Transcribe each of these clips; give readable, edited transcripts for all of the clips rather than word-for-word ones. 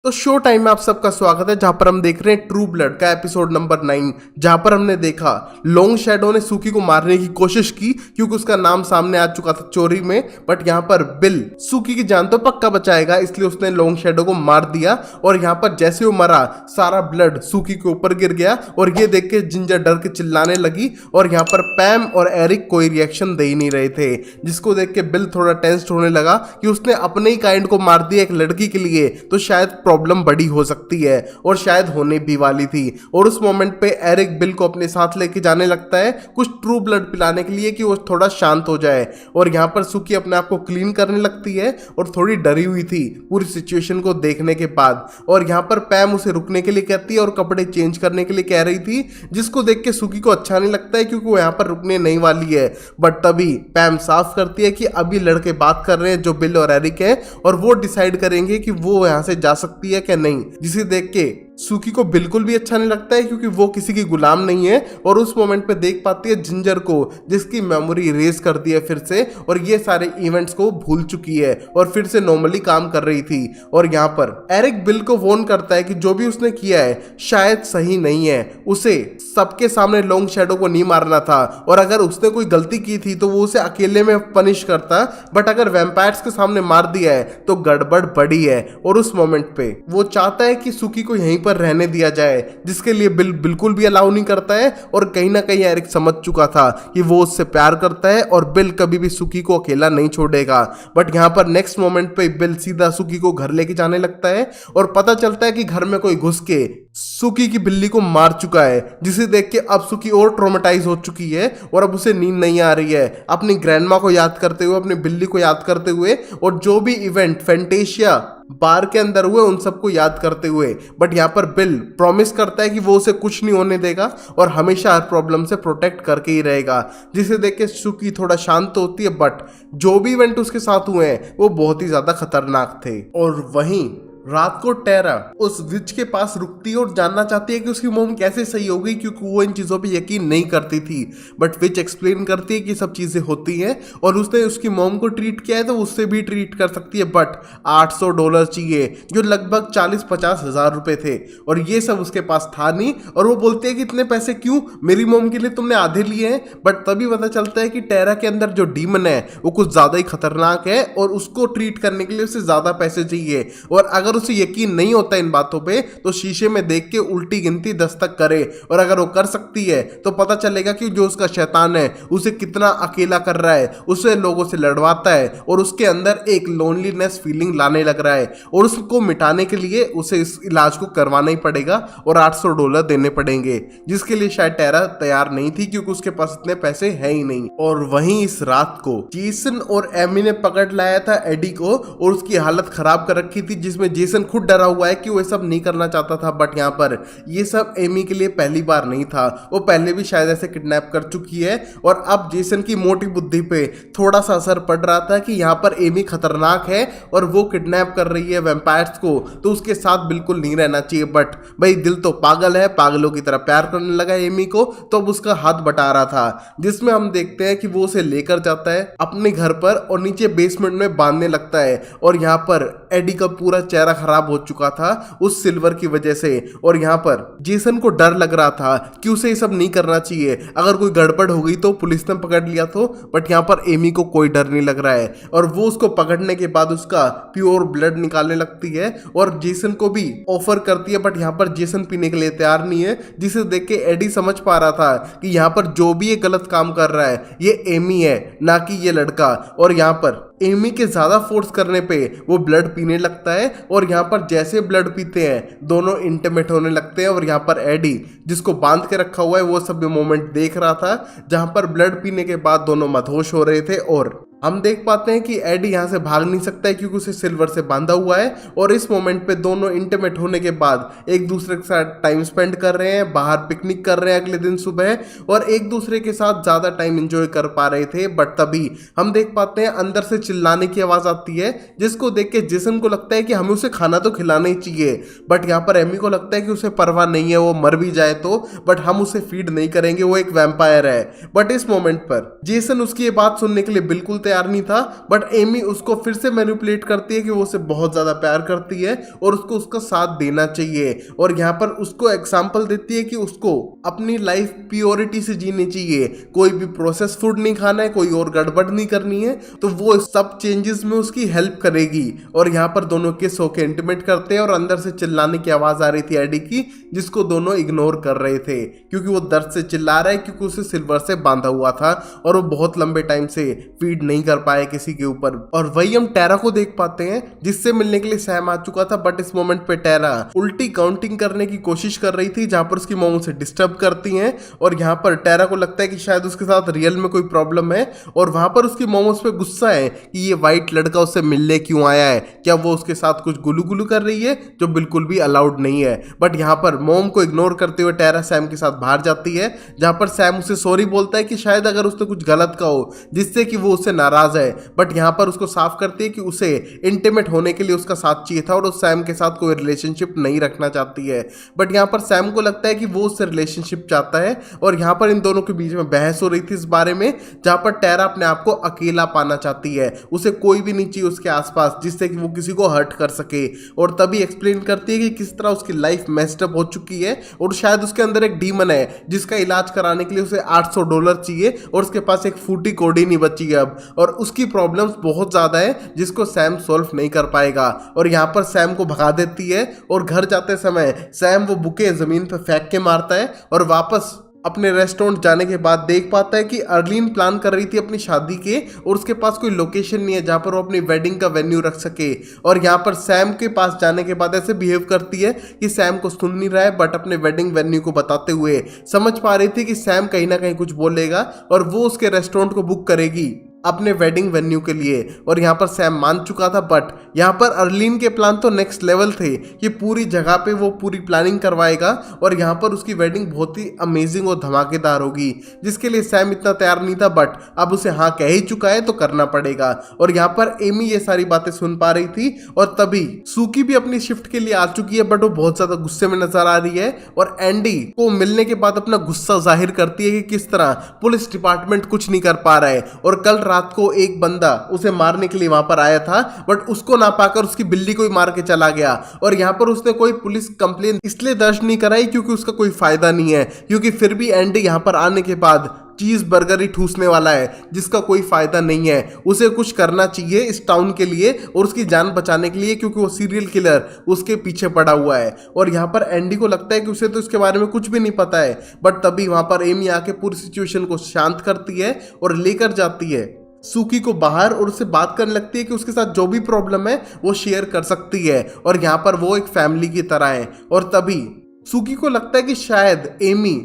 तो show time में आप सबका स्वागत है, जहां पर हम देख रहे हैं ट्रू ब्लड का एपिसोड नंबर 9, जहां पर हमने देखा लॉन्ग शैडो ने सुकी को मारने की कोशिश की क्योंकि उसका नाम सामने आ चुका था चोरी में। बट यहां पर बिल सुकी की जान तो पक्का बचाएगा, इसलिए उसने लॉन्ग शैडो को मार दिया। और यहां पर जैसे वो मरा, सारा ब्लड सुकी के ऊपर गिर गया और ये देख के जिंजर डर के चिल्लाने लगी। और यहाँ पर पैम और एरिक कोई रिएक्शन दे ही नहीं रहे थे, जिसको देख के बिल थोड़ा टेंस्ड होने लगा कि उसने अपने ही काइंड को मार दिया एक लड़की के लिए, तो शायद प्रॉब्लम बड़ी हो सकती है और शायद होने भी वाली थी। और उस मोमेंट पे एरिक बिल को अपने साथ लेके जाने लगता है कुछ ट्रू ब्लड पिलाने के लिए कि वो थोड़ा शांत हो जाए। और यहाँ पर सुकी अपने आप को क्लीन करने लगती है और थोड़ी डरी हुई थी पूरी सिचुएशन को देखने के बाद। और यहाँ पर पैम उसे रुकने के लिए कहती है और कपड़े चेंज करने के लिए कह रही थी, जिसको देख के सुकी को अच्छा नहीं लगता है क्योंकि वो यहाँ पर रुकने नहीं वाली है। बट तभी पैम साफ करती है कि अभी लड़के बात कर रहे हैं जो बिल और एरिक है, और वो डिसाइड करेंगे कि वो यहाँ से जा सकती है क्या नहीं, जिसे देख के सुकी को बिल्कुल भी अच्छा नहीं लगता है क्योंकि वो किसी की गुलाम नहीं है। और उस मोमेंट पे देख पाती है जिंजर को, जिसकी मेमोरी इरेज कर दी है फिर से, और ये सारे इवेंट्स को भूल चुकी है और फिर से नॉर्मली काम कर रही थी। और यहाँ पर एरिक बिल को वॉर्न करता है कि जो भी उसने किया है शायद सही नहीं है, उसे सबके सामने लॉन्ग शैडो को नहीं मारना था, और अगर उसने कोई गलती की थी तो वो उसे अकेले में पनिश करता, बट अगर वैम्पायर्स के सामने मार दिया है तो गड़बड़ बड़ी है। और उस मोमेंट पे वो चाहता है कि सुकी को यहीं पर रहने दिया जाए, जिसके लिए बिल बिल्कुल भी अलाउ नहीं करता है। और कहीं ना कहीं एरिक समझ चुका था कि वो उससे प्यार करता है और बिल कभी भी सुकी को अकेला नहीं छोड़ेगा। बट यहाँ पर नेक्स्ट मोमेंट पे बिल सीधा सुकी को घर लेके जाने लगता है और पता चलता है कि घर में कोई घुस के सुकी की बिल्ली को मार चुका है, जिसे देख के अब सुकी और ट्रॉमेटाइज हो चुकी है और अब उसे नींद नहीं आ रही है, अपनी ग्रैंडमा को याद करते हुए, अपनी बिल्ली को याद करते हुए, और जो भी इवेंट फैंटेशिया बार के अंदर हुए उन सबको याद करते हुए। बट यहाँ पर बिल प्रॉमिस करता है कि वो उसे कुछ नहीं होने देगा और हमेशा हर प्रॉब्लम से प्रोटेक्ट करके ही रहेगा, जिसे देख के सुकी थोड़ा शांत होती है। बट जो भी इवेंट उसके साथ हुए हैं वो बहुत ही ज्यादा खतरनाक थे। और वहीं रात को टेरा उस विच के पास रुकती है और जानना चाहती है कि उसकी मोम कैसे सही हो गई, क्योंकि वो इन चीजों पे यकीन नहीं करती थी। बट विच एक्सप्लेन करती है कि सब चीजें होती हैं और उसने उसकी मोम को ट्रीट किया है तो उससे भी ट्रीट कर सकती है। बट $800 चाहिए, जो लगभग 40-50 हज़ार रुपए थे, और ये सब उसके पास था नहीं। और वो बोलती है कि इतने पैसे क्यों, मेरी मोम के लिए तुमने आधे लिए हैं। बट तभी पता चलता है कि टेरा के अंदर जो डीमन है वो कुछ ज्यादा ही खतरनाक है और उसको ट्रीट करने के लिए उसे ज्यादा पैसे चाहिए। और अगर उसे यकीन नहीं होता इन बातों पे तो शीशे में देख के उल्टी गिनती 10 तक करे, और अगर वो कर सकती है तो पता चलेगा कि जो उसका शैतान है उसे कितना अकेला कर रहा है, उसे लोगों से लड़वाता है और उसके अंदर एक लोनलीनेस फीलिंग लाने लग रहा है। और उसको मिटाने के लिए उसे इस इलाज को करवाना ही पड़ेगा और $800 देने पड़ेंगे, जिसके लिए शायद टेरा तैयार नहीं थी क्योंकि उसके पास इतने पैसे है ही नहीं। और वहीं इस रात को जेसन और एमी ने पकड़ लाया था एडी को और उसकी हालत खराब कर रखी थी, जिसमें जेसन खुद डरा हुआ है कि वो सब नहीं करना चाहता था। बट यहाँ पर ये सब एमी के लिए पहली बार नहीं था, वो पहले भी शायद ऐसे किडनैप कर चुकी है। और अब जेसन की मोटी बुद्धि पे थोड़ा सा असर पड़ रहा था कि यहाँ पर एमी खतरनाक है और वो किडनैप कर रही है वैम्पायर्स को, तो उसके साथ बिल्कुल नहीं रहना चाहिए। बट भाई दिल तो पागल है, पागलों की तरह प्यार करने लगा एमी को, तो अब उसका हाथ बटा रहा था, जिसमें हम देखते हैं कि वो उसे लेकर जाता है अपने घर पर और नीचे बेसमेंट में बांधने लगता है। और यहाँ पर एडी का पूरा चेहरा खराब हो चुका था उस सिल्वर की वजह से। और यहाँ पर जेसन को डर लग रहा था कि उसे ये सब नहीं करना चाहिए, अगर कोई गड़बड़ हो गई तो पुलिस ने पकड़ लिया तो। बट यहाँ पर एमी को कोई डर नहीं लग रहा है और वो उसको पकड़ने के बाद उसका प्योर ब्लड निकालने लगती है और जेसन को भी ऑफर करती है। बट यहाँ पर जेसन पीने के लिए तैयार नहीं है, जिसे देख के एडी समझ पा रहा था कि यहाँ पर जो भी ये गलत काम कर रहा है ये एमी है, ना कि ये लड़का। और यहाँ पर एमी के ज्यादा फोर्स करने पे वो ब्लड पीने लगता है और यहाँ पर जैसे ब्लड पीते हैं दोनों इंटीमेट होने लगते हैं। और यहाँ पर एडी जिसको बांध के रखा हुआ है वो सब मोमेंट देख रहा था जहां पर ब्लड पीने के बाद दोनों मदहोश हो रहे थे। और हम देख पाते हैं कि एडी यहाँ से भाग नहीं सकता है क्योंकि उसे सिल्वर से बांधा हुआ है। और इस मोमेंट पे दोनों इंटीमेट होने के बाद एक दूसरे के साथ टाइम स्पेंड कर रहे हैं, बाहर पिकनिक कर रहे हैं अगले दिन सुबह, और एक दूसरे के साथ ज्यादा टाइम एंजॉय कर पा रहे थे। बट तभी हम देख पाते हैं अंदर से चिल्लाने की आवाज आती है, जिसको देख के जेसन को लगता है कि हमें उसे खाना तो खिलाना ही चाहिए। बट यहाँ पर एमी को लगता है कि उसे परवाह नहीं है, वो मर भी जाए तो, बट हम उसे फीड नहीं करेंगे, वो एक वैम्पायर है। बट इस मोमेंट पर जेसन उसकी ये बात सुनने के लिए बिल्कुल तैयार तैयार नहीं था, बट एमी उसको फिर से मैनिपुलेट करती है कि वो उसे बहुत ज्यादा प्यार करती है और उसको उसका साथ देना चाहिए। और यहाँ पर उसको एग्जाम्पल देती है कि उसको अपनी लाइफ प्योरिटी से जीनी चाहिए, कोई भी प्रोसेस फूड नहीं खाना है, कोई और गड़बड़ नहीं करनी है। तो वो सब चेंजेस में उसकी हेल्प करेगी। और यहाँ पर दोनों किस होके इंटीमेट करते हैं और अंदर से चिल्लाने की आवाज आ रही थी एडी की, जिसको दोनों इग्नोर कर रहे थे क्योंकि वो दर्द से चिल्ला रहा है, क्योंकि उसे सिल्वर से बांधा हुआ था और वो बहुत लंबे टाइम से फीड नहीं कर पाए किसी के ऊपर। और वही हम टेरा को देख पाते हैं जिससे मिलने के लिए सैम आ चुका था, बट इस मोमेंट पे टेरा उल्टी काउंटिंग करने की कोशिश कर रही थी जहां पर उसकी मॉम उसे डिस्टर्ब करती हैं। और यहाँ पर टेरा को लगता है कि शायद उसके साथ रियल में कोई प्रॉब्लम है और वहां पर उसकी मॉम उस पर गुस्सा है कि ये व्हाइट लड़का उससे मिलने क्यों आया है, क्या वो उसके साथ कुछ गुलू गुलू कर रही है, जो बिल्कुल भी अलाउड नहीं है। बट यहाँ पर मॉम को इग्नोर करते हुए टेरा सैम के साथ बाहर जाती है, जहां पर सैम उसे सॉरी बोलता है कि शायद अगर उसने कुछ गलत कहा हो जिससे कि वो उससे नाराज है। बट यहाँ पर उसको साफ करती है कि उसे इंटीमेट होने के लिए उसका साथ चाहिए था और उस सैम के साथ कोई रिलेशनशिप नहीं रखना चाहती है। बट यहाँ पर सैम को लगता है कि वो उससे रिलेशनशिप चाहता है और यहाँ पर इन दोनों के बीच में बहस हो रही थी इस बारे में, जहां पर टेरा अपने आप को अकेला पाना चाहती है, उसे कोई भी नहीं चाहिए उसके आसपास जिससे कि वो किसी को हर्ट कर सके। और तभी एक्सप्लेन करती है कि किस तरह उसकी लाइफ मेस्ड अप हो चुकी है और शायद उसके अंदर एक डीमन है जिसका इलाज कराने के लिए उसे $800 चाहिए और उसके पास एक फूटी कौड़ी नहीं बची है अब, और उसकी प्रॉब्लम्स बहुत ज्यादा है जिसको सैम सॉल्व नहीं कर पाएगा। और यहाँ पर सैम को भगा देती है और घर जाते समय सैम वो बुके जमीन पर फेंक के मारता है और वापस अपने रेस्टोरेंट जाने के बाद देख पाता है कि अर्लीन प्लान कर रही थी अपनी शादी के और उसके पास कोई लोकेशन नहीं है जहां पर वो अपनी वेडिंग का वेन्यू रख सके। और यहाँ पर सैम के पास जाने के बाद ऐसे बिहेव करती है कि सैम को सुन नहीं रहा है, बट अपने वेडिंग वेन्यू को बताते हुए समझ पा रही थी कि सैम कहीं ना कहीं कुछ बोलेगा और वो उसके रेस्टोरेंट को बुक करेगी अपने वेडिंग वेन्यू के लिए। और यहाँ पर सैम मान चुका था, बट यहाँ पर अर्लीन के प्लान तो नेक्स्ट लेवल थे कि पूरी जगह पे वो पूरी प्लानिंग करवाएगा और यहाँ पर उसकी वेडिंग बहुत ही अमेजिंग और धमाकेदार होगी, जिसके लिए सैम इतना तैयार नहीं था, बट अब उसे हाँ कह ही चुका है तो करना पड़ेगा। और यहाँ पर एमी ये सारी बातें सुन पा रही थी और तभी सूकी भी अपनी शिफ्ट के लिए आ चुकी है, बट वो बहुत ज्यादा गुस्से में नजर आ रही है और एंडी को मिलने के बाद अपना गुस्सा जाहिर करती है कि किस तरह पुलिस डिपार्टमेंट कुछ नहीं कर पा रहा है। और कल रात को एक बंदा उसे मारने के लिए वहां पर आया था, बट उसको ना पाकर उसकी बिल्ली को ही मार के चला गया। और यहां पर उसने कोई पुलिस कंप्लेन इसलिए दर्ज नहीं कराई क्योंकि उसका कोई फायदा नहीं है, क्योंकि फिर भी एंडी यहां पर आने के बाद चीज बर्गर ही ठूसने वाला है जिसका कोई फायदा नहीं है। उसे कुछ करना चाहिए इस टाउन के लिए और उसकी जान बचाने के लिए, क्योंकि वो सीरियल किलर उसके पीछे पड़ा हुआ है। और यहाँ पर एंडी को लगता है कि उसे तो इसके बारे में कुछ भी नहीं पता है, बट तभी वहां पर एमी आके पूरी सिचुएशन को शांत करती है और लेकर जाती है सूकी को बाहर और उससे बात करने लगती है कि उसके साथ जो भी प्रॉब्लम है वो शेयर कर सकती है और यहाँ पर वो एक फैमिली की तरह है। और तभी सूकी को लगता है कि शायद एमी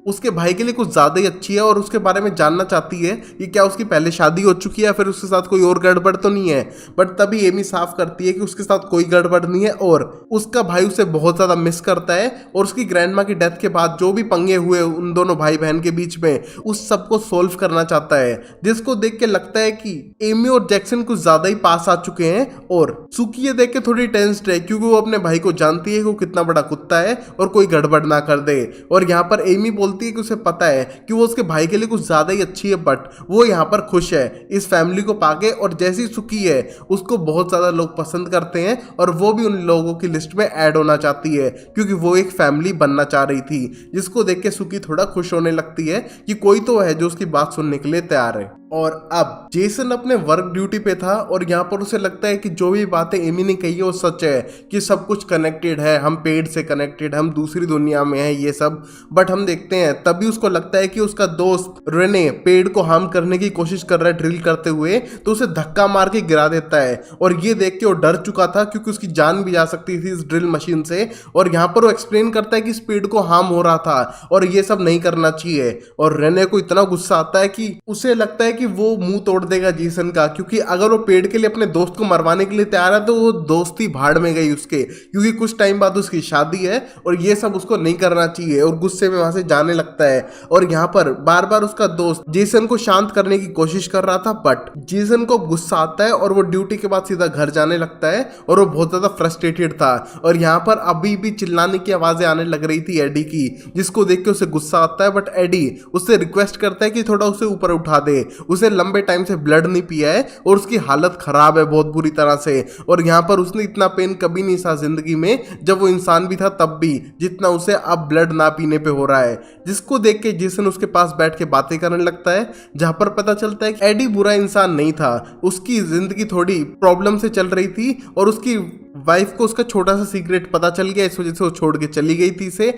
उसके भाई के लिए कुछ ज्यादा ही अच्छी है और उसके बारे में जानना चाहती है कि क्या उसकी पहले शादी हो चुकी है या फिर उसके साथ कोई और गड़बड़ तो नहीं है। बट तभी एमी साफ करती है कि उसके साथ कोई गड़बड़ नहीं है और उसका भाई उसे बहुत ज्यादा मिस करता है और उसकी ग्रैंडमा की डेथ के बाद जो भी पंगे हुए उन दोनों भाई बहन के बीच में उस सबको सोल्व करना चाहता है, जिसको देख के लगता है कि एमी और जैक्सन कुछ ज्यादा ही पास आ चुके हैं। और सूकी ये देख के थोड़ी टेंस्ड है क्योंकि वो अपने भाई को जानती है कि वो कितना बड़ा कुत्ता है और कोई गड़बड़ ना कर दे। और यहाँ पर एमी बोलती है कि उसे पता है कि वो उसके भाई के लिए कुछ ज्यादा ही अच्छी है, बट वो यहाँ पर खुश है इस फैमिली को पाके। और जैसी सुकी है उसको बहुत ज्यादा लोग पसंद करते हैं और वो भी उन लोगों की लिस्ट में ऐड होना चाहती है क्योंकि वो एक फैमिली बनना चाह रही थी, जिसको देख के सुकी थोड़ा खुश होने लगती है कि कोई तो है जो उसकी बात सुनने के लिए तैयार है। और अब जेसन अपने वर्क ड्यूटी पे था और यहाँ पर उसे लगता है कि जो भी बातें एमी ने कही है वो सच है कि सब कुछ कनेक्टेड है, हम पेड़ से कनेक्टेड, हम दूसरी दुनिया में है ये सब। बट हम देखते हैं तभी उसको लगता है कि उसका दोस्त रेने पेड़ को हार्म करने की कोशिश कर रहा है ड्रिल करते हुए, तो उसे धक्का मार के गिरा देता है। और ये देख के वो डर चुका था क्योंकि उसकी जान भी जा सकती थी इस ड्रिल मशीन से। और यहाँ पर वो एक्सप्लेन करता है कि इस पेड़ को हार्म हो रहा था और ये सब नहीं करना चाहिए। और रेने को इतना गुस्सा आता है कि उसे लगता है कि वो मुंह तोड़ देगा जेसन का, क्योंकि अगर वो पेड़ के लिए अपने दोस्त को मरवाने के लिए तैयार है तो वो दोस्ती भाड़ में गई उसके, क्योंकि कुछ टाइम बाद उसकी शादी है और ये सब उसको नहीं करना चाहिए। और गुस्से में वहां से जाने लगता है। और यहाँ पर बार बार उसका दोस्त जेसन को शांत करने की कोशिश कर रहा था, बट जेसन को गुस्सा आता है और वो ड्यूटी के बाद सीधा घर जाने लगता है और वो बहुत ज्यादा फ्रस्ट्रेटेड था। और यहाँ पर अभी भी चिल्लाने की आवाजें आने लग रही थी एडी की, जिसको देख के उसे गुस्सा आता है। बट एडी उससे रिक्वेस्ट करता है कि थोड़ा उसे ऊपर उठा दे उसे लंबे टाइम से ब्लड नहीं पिया है और उसकी हालत खराब है बहुत बुरी तरह से। और यहाँ पर उसने इतना पेन कभी नहीं सहा जिंदगी में, जब वो इंसान भी था तब भी, जितना उसे अब ब्लड ना पीने पे हो रहा है। जिसको देख के जेसन उसके पास बैठ के बातें करने लगता है, जहां पर पता चलता है कि एडी बुरा इंसान नहीं था, उसकी जिंदगी थोड़ी प्रॉब्लम से चल रही थी और उसकी वाइफ को उसका छोटा सा सीक्रेट पता चल गया, इस वजह से वो छोड़ के चली गई थी इसे।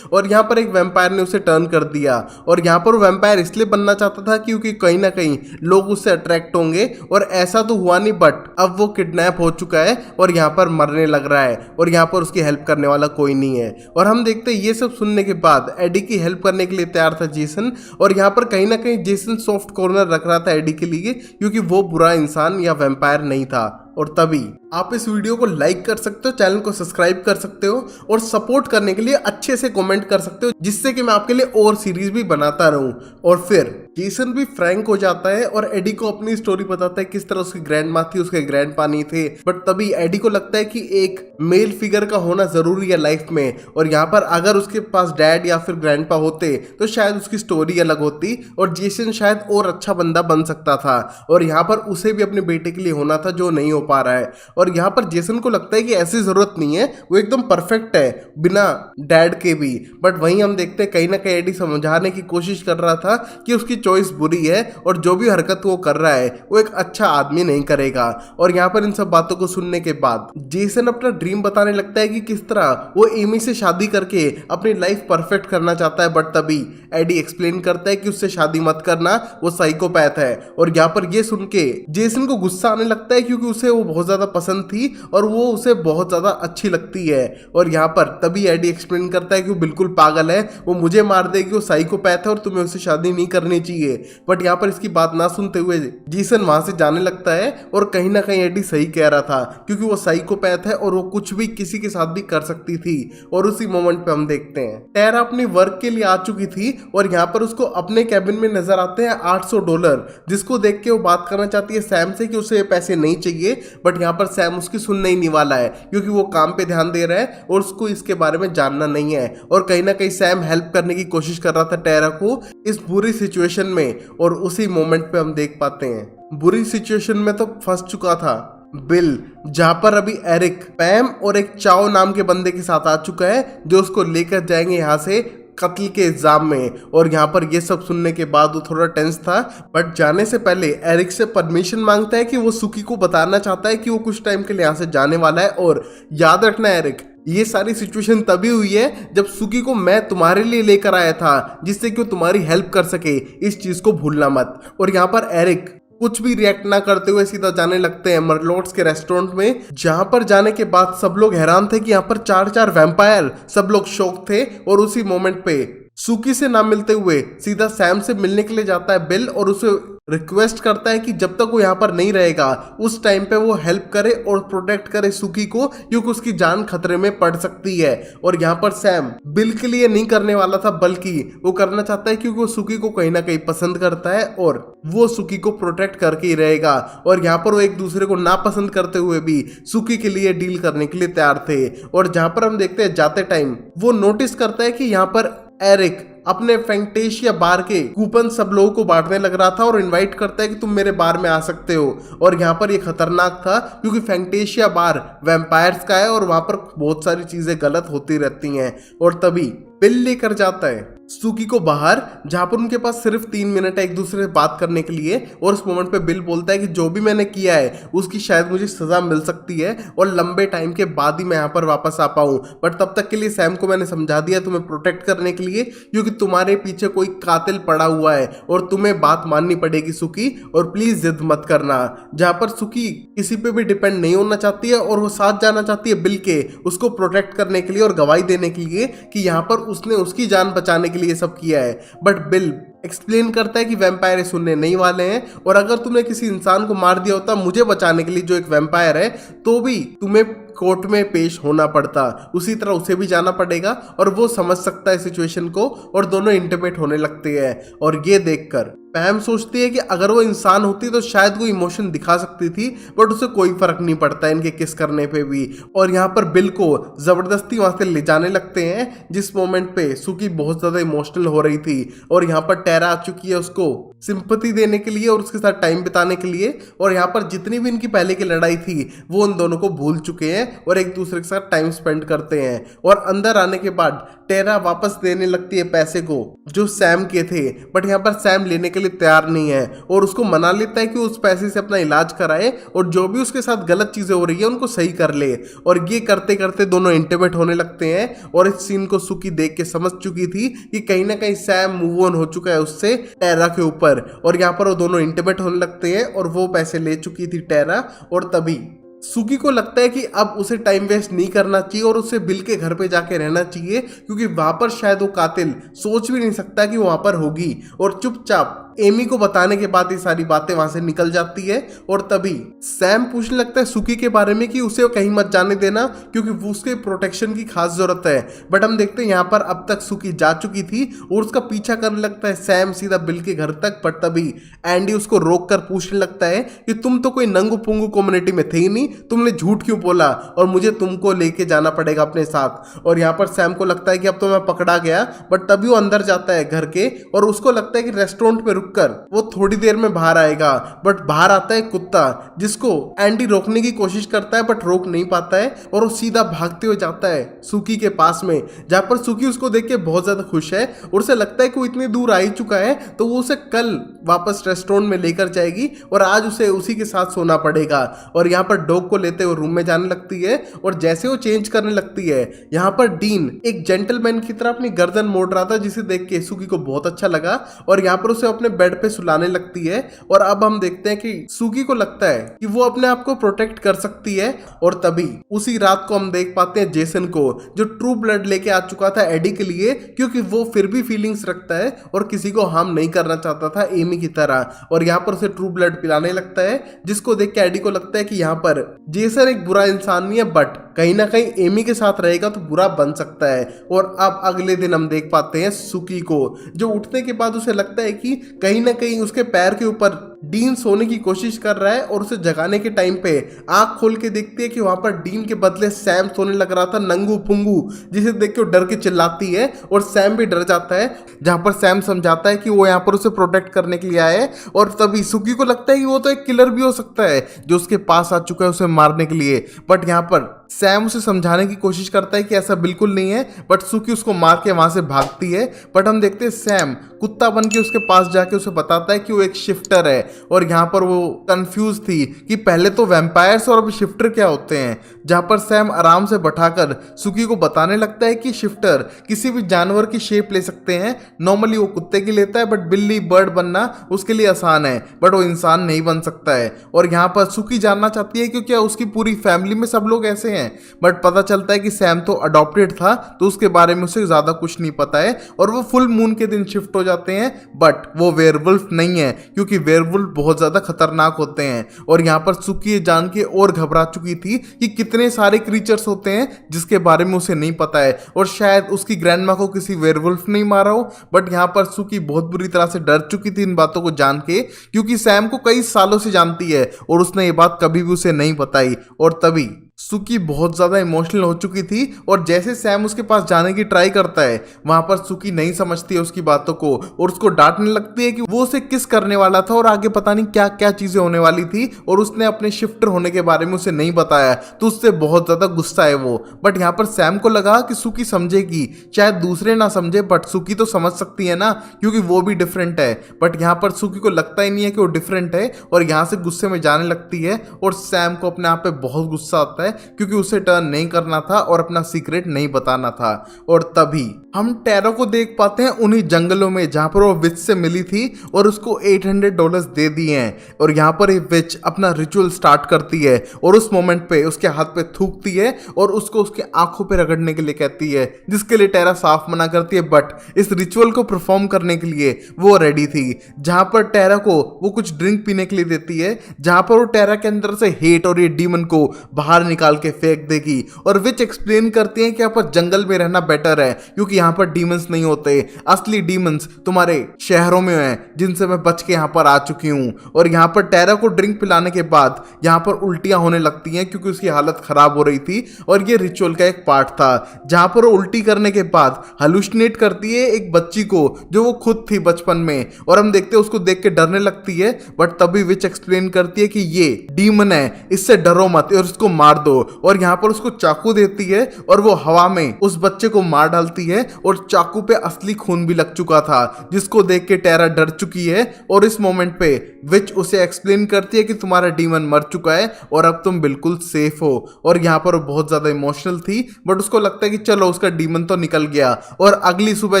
और यहाँ पर एक वैम्पायर ने उसे टर्न कर दिया, और यहाँ पर वो वैम्पायर इसलिए बनना चाहता था क्योंकि कहीं ना कहीं लोग उससे अट्रैक्ट होंगे, और ऐसा तो हुआ नहीं, बट अब वो किडनैप हो चुका है और यहाँ पर मरने लग रहा है, और यहाँ पर उसकी हेल्प करने वाला कोई नहीं है। और हम देखते हैं ये सब सुनने के बाद एडी की हेल्प करने के लिए तैयार था जेसन, और यहाँ पर कहीं ना कहीं जेसन सॉफ्ट कॉर्नर रख रहा था एडी के लिए, क्योंकि वो बुरा इंसान या वैम्पायर नहीं था। और तभी आप इस वीडियो को लाइक कर सकते हो, चैनल को सब्सक्राइब कर सकते हो, और सपोर्ट करने के लिए अच्छे से कमेंट कर सकते हो, जिससे कि मैं आपके लिए और सीरीज भी बनाता रहूं। और फिर जेसन भी फ्रैंक हो जाता है और एडी को अपनी स्टोरी बताता है किस तरह उसकी ग्रैंड माँ थी, उसके ग्रैंड पा नहीं थे। बट तभी एडी को लगता है कि एक मेल फिगर का होना जरूरी है लाइफ में, और यहाँ पर अगर उसके पास डैड या फिर ग्रैंड पा होते तो शायद उसकी स्टोरी अलग होती और जेसन शायद और अच्छा बंदा बन सकता था। और यहाँ पर उसे भी अपने बेटे के लिए होना था, जो नहीं हो पा रहा है। और यहाँ पर जेसन को लगता है कि ऐसी जरूरत नहीं है, वो एकदम परफेक्ट है बिना डैड के भी। बट वहीं हम देखते हैं कहीं ना कहीं एडी समझाने की कोशिश कर रहा था कि उसकी चॉइस बुरी है और जो भी हरकत वो कर रहा है वो एक अच्छा आदमी नहीं करेगा। और यहाँ पर इन सब बातों को सुनने के बाद जेसन अपना ड्रीम बताने लगता है कि किस तरह वो एमी से शादी करके अपनी लाइफ परफेक्ट करना चाहता है। बट तभी एडी एक्सप्लेन करता है कि उससे शादी मत करना, वो साइकोपैथ है। और यहाँ पर ये सुन के जेसन को गुस्सा आने लगता है, क्योंकि उसे वो बहुत ज्यादा पसंद थी और वो उसे बहुत ज्यादा अच्छी लगती है। और यहाँ पर तभी एडी एक्सप्लेन करता है कि वो बिल्कुल पागल है, वो मुझे मार देगी, वो साइकोपैथ है और तुम्हें उससे शादी नहीं करनी चाहिए। बट यहाँ पर इसकी बात ना सुनते हुए जेसन वहां से जाने लगता है, और कहीं ना कहीं एडी सही कह रहा था, क्योंकि वो साइकोपैथ है और वो कुछ भी किसी के साथ भी कर सकती थी। और उसी मोमेंट पे हम देखते हैं टेरा अपनी वर्क के लिए आ चुकी थी, और यहाँ पर उसको अपने कैबिन में नजर आते हैं $800, जिसको देख के वो बात करना चाहती है सैम से कि उसे ये पैसे नहीं चाहिए। बट यहाँ पर सैम उसकी सुनने ही नहीं वाला है, क्योंकि वो काम पे ध्यान दे रहा है और उसको इसके बारे में जानना नहीं है। और कहीं ना कहीं सैम हेल्प करने की कोशिश कर रहा था टेरा को इस बुरी सिचुएशन में, और उसी मोमेंट पे हम देख पाते हैं बुरी सिचुएशन में तो फंस चुका था बिल, जहां पर अभी एरिक पैम और एक चाओ नाम के बंदे के साथ आ चुका है, जो उसको लेकर जाएंगे यहाँ से कत्ल के इल्जाम में। और यहाँ पर ये सब सुनने के बाद वो थोड़ा टेंस था, बट जाने से पहले एरिक से परमिशन मांगता है कि वो सुकी को बताना चाहता है कि वो कुछ टाइम के लिए यहाँ से जाने वाला है। और याद रखना एरिक, ये सारी सिचुएशन तभी हुई है जब सुकी को मैं तुम्हारे लिए लेकर आया था, जिससे कि वो तुम्हारी हेल्प कर सके, इस चीज को भूलना मत। और यहाँ पर एरिक कुछ भी रिएक्ट ना करते हुए सीधा जाने लगते हैं मरलोड्स के रेस्टोरेंट में, जहां पर जाने के बाद सब लोग हैरान थे कि यहाँ पर 4 वैम्पायर, सब लोग शौक थे। और उसी मोमेंट पे सुकी से ना मिलते हुए सीधा सैम से मिलने के लिए जाता है बिल, और उसे रिक्वेस्ट करता है कि जब तक वो यहाँ पर नहीं रहेगा उस टाइम पे वो हेल्प करे और प्रोटेक्ट करे सुकी को, क्योंकि उसकी जान खतरे में पड़ सकती है। और यहाँ पर सैम बिल के लिए नहीं करने वाला था, बल्कि वो करना चाहता है क्योंकि वो सुकी को कहीं ना कहीं पसंद करता है और वो सुकी को प्रोटेक्ट करके ही रहेगा। और यहाँ पर वो एक दूसरे को नापसंद करते हुए भी सुकी के लिए डील करने के लिए तैयार थे। और जहां पर हम देखते हैं जाते टाइम वो नोटिस करता है कि यहाँ पर एरिक अपने फैंटेशिया बार के कूपन सब लोगों को बांटने लग रहा था और इनवाइट करता है कि तुम मेरे बार में आ सकते हो। और यहाँ पर ये खतरनाक था, क्योंकि फैंटेशिया बार वैम्पायर्स का है और वहां पर बहुत सारी चीजें गलत होती रहती हैं। और तभी बिल लेकर जाता है सुकी को बाहर, जहां पर उनके पास सिर्फ 3 मिनट है एक दूसरे से बात करने के लिए। और उस मोमेंट पे बिल बोलता है कि जो भी मैंने किया है उसकी शायद मुझे सजा मिल सकती है और लंबे टाइम के बाद ही मैं यहाँ पर वापस आ पाऊं, बट तब तक के लिए सैम को मैंने समझा दिया तुम्हें प्रोटेक्ट करने के लिए, क्योंकि तुम्हारे पीछे कोई कातिल पड़ा हुआ है और तुम्हें बात माननी पड़ेगी सुकी, और प्लीज जिद मत करना। जहां पर सुकी किसी पे भी डिपेंड नहीं होना चाहती है और वो साथ जाना चाहती है बिल के, उसको प्रोटेक्ट करने के लिए और गवाही देने के लिए कि यहाँ पर उसने उसकी जान बचाने के लिए सब किया है। बट बिल एक्सप्लेन करता है कि वैम्पायर सुनने नहीं वाले हैं, और अगर तुमने किसी इंसान को मार दिया होता मुझे बचाने के लिए जो एक वैम्पायर है, तो भी तुम्हें कोर्ट में पेश होना पड़ता, उसी तरह उसे भी जाना पड़ेगा। और वो समझ सकता है सिचुएशन को, और दोनों इंटिमेट होने लगते हैं। और ये देखकर पैम सोचती है कि अगर वो इंसान होती तो शायद वो इमोशन दिखा सकती थी, बट उसे कोई फर्क नहीं पड़ता इनके किस करने पे भी। और यहाँ पर बिल को जबरदस्ती वहां से ले जाने लगते हैं, जिस मोमेंट पे सुकी बहुत ज्यादा इमोशनल हो रही थी। और यहाँ पर टेरा आ चुकी है उसको सिंपैथी देने के लिए और उसके साथ टाइम बिताने के लिए। और यहाँ पर जितनी भी इनकी पहले की लड़ाई थी वो उन दोनों को भूल चुके हैं और एक दूसरे के साथ टाइम स्पेंड करते हैं। और अंदर आने के बाद टेरा वापस देने लगती है पैसे को जो सैम के थे, बट यहाँ पर सैम लेने के लिए तैयार नहीं है और उसको मना लेता है कि उस पैसे से अपना इलाज कराए और जो भी उसके साथ गलत चीजें हो रही है उनको सही कर ले। और ये करते करते दोनों इंटीमेट होने लगते हैं और इस सीन को सुकी देख के समझ चुकी थी कि कहीं ना कहीं सैम मूव ऑन हो चुका है उससे टेरा के ऊपर। और यहाँ पर वो दोनों इंटीमेट होने लगते हैं और वो पैसे ले चुकी थी टेरा। और तभी सुकी को लगता है कि अब उसे टाइम वेस्ट नहीं करना चाहिए और उसे बिल के घर पे जाके रहना चाहिए, क्योंकि वहां पर शायद वो कातिल सोच भी नहीं सकता कि वहां पर होगी। और चुपचाप एमी को बताने के बाद ये सारी बातें वहां से निकल जाती है। और तभी सैम पूछने लगता है सुकी के बारे में कि उसे कहीं मत जाने देना क्योंकि वो उसके प्रोटेक्शन की खास जरूरत है। बट हम देखते हैं यहाँ पर अब तक सुकी जा चुकी थी और उसका पीछा करने लगता है सैम सीधा बिल के घर तक। बट तभी एंडी उसको रोक कर पूछने लगता है कि तुम तो कोई नंगू पुंगू कम्युनिटी में थे ही नहीं, तुमने झूठ क्यों बोला और मुझे तुमको लेके जाना पड़ेगा अपने साथ। और यहाँ पर सैम को लगता है कि अब तो मैं पकड़ा गया। बट तभी वो अंदर जाता है घर के और उसको लगता है कि रेस्टोरेंट में रुककर वो थोड़ी देर में बाहर आएगा। बट बाहर आता है कुत्ता जिसको एंडी रोकने की कोशिश करता है बट रोक नहीं पाता है और वो सीधा भागते हुए जाता है सुकी के पास में, जहां पर सुकी उसको देख के बहुत ज्यादा खुश है और उसे लगता है कि वो इतनी दूर आ ही चुका है तो वो उसे कल वापस रेस्टोरेंट में लेकर जाएगी और आज उसे उसी के साथ सोना पड़ेगा। और यहाँ पर डॉग को लेते हुए रूम में जाने लगती है और जैसे वो चेंज करने लगती है यहाँ पर डीन एक जेंटलमैन की तरह अपनी गर्दन मोड़ रहा था, जिसे देख के सुकी को बहुत अच्छा लगा और यहाँ पर उसे अपने बेड पे सुलाने लगती है। और अब हम देखते हैं कि सुकी को लगता है कि वो अपने आप को प्रोटेक्ट कर सकती है। और तभी उसी रात को हम देख पाते हैं जेसन को, जो ट्रू ब्लड लेके आ चुका था एडी के लिए, क्योंकि वो फिर भी फीलिंग्स रखता है और किसी को हार्म नहीं करना चाहता था एमी की तरह। और यहाँ पर उसे ट्रू ब्लड पिलाने लगता है, जिसको देख के एडी को लगता है कि यहाँ पर जेसन एक बुरा इंसान नहीं है बट कहीं ना कहीं एमी के साथ रहेगा तो बुरा बन सकता है। और अब अगले दिन हम देख पाते हैं सुकी को, जो उठने के बाद उसे लगता है कि कहीं ना कहीं उसके पैर के ऊपर डीन सोने की कोशिश कर रहा है और उसे जगाने के टाइम पे आंख खोल के देखती है कि वहां पर डीन के बदले सैम सोने लग रहा था नंगू पुंगू, जिसे देख के वो डर के चिल्लाती है और सैम भी डर जाता है। जहां पर सैम समझाता है कि वो यहाँ पर उसे प्रोटेक्ट करने के लिए आए। और तभी सुकी को लगता है कि वो तो एक किलर भी हो सकता है जो उसके पास आ चुका है उसे मारने के लिए। बट यहाँ पर सैम उसे समझाने की कोशिश करता है कि ऐसा बिल्कुल नहीं है, बट सुकी उसको मार के वहां से भागती है। बट हम देखते हैं सैम कुत्ता बन के उसके पास जाके उसे बताता है कि वो एक शिफ्टर है। और यहाँ पर वो कंफ्यूज थी कि पहले तो वैम्पायर्स और अब शिफ्टर क्या होते हैं। जहाँ पर सैम आराम से बैठाकर सुकी को बताने लगता है कि शिफ्टर किसी भी जानवर की शेप ले सकते हैं। नॉर्मली वो कुत्ते की लेता है बट बिल्ली बर्ड बनना उसके लिए आसान है, बट वो इंसान नहीं बन सकता है। और यहाँ पर सुकी जानना चाहती है कि क्या उसकी पूरी फैमिली में सब लोग ऐसे हैं, बट पता चलता है कि सैम तो अडॉप्टेड था तो उसके बारे में उसे ज्यादा कुछ नहीं पता है। और वो फुल मून के दिन शिफ्ट हो जाते हैं, बट वो वेयरवुल्फ नहीं है क्योंकि वेयरवुल्फ बहुत ज्यादा खतरनाक होते हैं। और यहाँ पर सुकी जान के और घबरा चुकी थी कि कितने सारे क्रीचर्स होते हैं जिसके बारे में उसे नहीं पता है और शायद उसकी ग्रैंडमा को किसी वेयरवुल्फ नहीं मारा हो। बट यहाँ पर सुकी बहुत बुरी तरह से डर चुकी थी इन बातों को जान के, क्योंकि सैम को कई सालों से जानती है और उसने ये बात कभी भी उसे नहीं बताई। और तभी सुकी बहुत ज्यादा इमोशनल हो चुकी थी और जैसे सैम उसके पास जाने की ट्राई करता है वहां पर सुकी नहीं समझती है उसकी बातों को और उसको डांटने लगती है कि वो उसे किस करने वाला था और आगे पता नहीं क्या क्या चीजें होने वाली थी और उसने अपने शिफ्टर होने के बारे में उसे नहीं बताया, तो उससे बहुत ज्यादा गुस्सा है वो। बट यहाँ पर सैम को लगा कि सुकी समझेगी, शायद दूसरे ना समझे बट सुकी तो समझ सकती है ना क्योंकि वो भी डिफरेंट है। बट यहाँ पर सुकी को लगता ही नहीं है कि वो डिफरेंट है और यहाँ से गुस्से में जाने लगती है और सैम को अपने आप पे बहुत गुस्सा आता है क्योंकि उसे टर्न नहीं करना था और अपना सीक्रेट नहीं बताना था। और तभी हम टेरा को देख पाते हैं उन्हीं जंगलों में जहां पर वो विच से मिली थी और उसको $800 दे दिए हैं। और यहाँ पर ये विच अपना रिचुअल स्टार्ट करती है और उस मोमेंट पे उसके हाथ पे थूकती है और उसको उसके आंखों पे रगड़ने के लिए कहती है, जिसके लिए टेरा साफ मना करती है। बट इस रिचुअल को परफॉर्म करने के लिए वो रेडी थी। जहां पर टेरा को वो कुछ ड्रिंक पीने के लिए देती है, जहां पर वो टेरा के अंदर से हेट और ये डीमन को बाहर निकाल के फेंक देगी। और विच एक्सप्लेन करती है कि यहाँ पर जंगल में रहना बेटर है क्योंकि यहाँ पर डीमंस नहीं होते, असली डीमंस तुम्हारे शहरों में हैं जिनसे मैं बच के यहाँ पर आ चुकी हूँ। और यहाँ पर टेरा को ड्रिंक पिलाने के बाद यहाँ पर उल्टियां होने लगती हैं क्योंकि उसकी हालत खराब हो रही थी और ये रिचुअल का एक पार्ट था जहाँ पर वो उल्टी करने के बाद हलुसिनेट करती है एक बच्ची को जो वो खुद थी बचपन में, और हम देखते हैं उसको देख के डरने लगती है। बट तभी विच एक्सप्लेन करती है कि ये डीमन है, इससे डरो मत और उसको मार दो। और यहाँ पर उसको चाकू देती है और वो हवा में उस बच्चे को मार डालती है और चाकू पे असली खून भी लग चुका था जिसको देख के टेरा डर चुकी है। और इस मोमेंट पे विच उसे एक्सप्लेन करती है कि तुम्हारा डीमन मर चुका है और अब तुम बिल्कुल सेफ हो। और यहाँ पर वो बहुत ज्यादा इमोशनल थी बट उसको लगता है कि चलो उसका डीमन तो निकल गया। और अगली सुबह